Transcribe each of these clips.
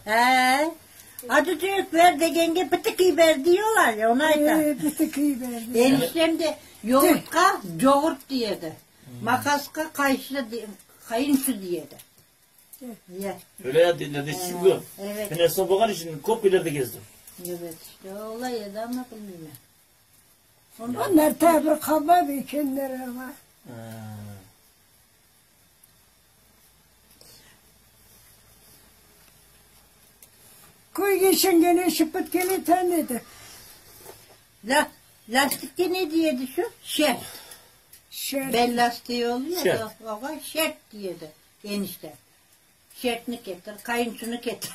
He. Atatürk ver de yenge pıtıkıyı ver diyorlar ya ona ait. Pıtıkıyı verdi. Eniştem de yoğurtka yoğurt diyedi. Makaska kayınçı diyedi. Ya. Öyle ya dinledi çünkü. Evet. Ben esnaf bakan için kopyalarda gezdim. Evet işte olay ya da ama bilmiyorum. Onlar tabi kaba bir kendileri ama. Koy geçen gene şıpıt gene tanıdı. Lastikte ne diyedi şu? Şert. Şer. Bel lastiği oluyor Şert. da baba şert diyedi enişte. Şertini getir, kayınçını getir.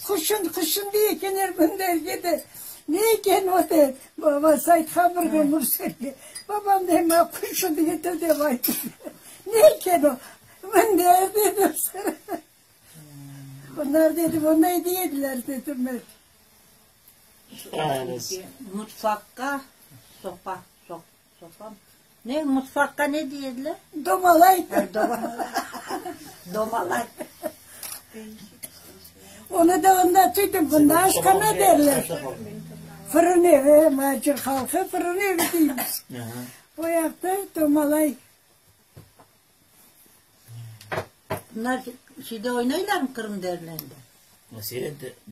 Kuşun diye kenar gönder gidi. Neyken o der. Baba Said Kabırga Murseli. Babam da kuşun diye de var. Neyken o? Ben de dedim sana. Onlar dedim, o ne diyediler dedim ben. Mutfakka sopa. Ne mutfakka ne diyediler? Domalay. Domalay. Onu da anlatıyordum. Bunda aşkana derler. Fırın evi, macir halkı fırın evi değilmiş. O yaptı domalay. Bunlar şeyde oynayırlar mı Kırım derlerinde? Nasıl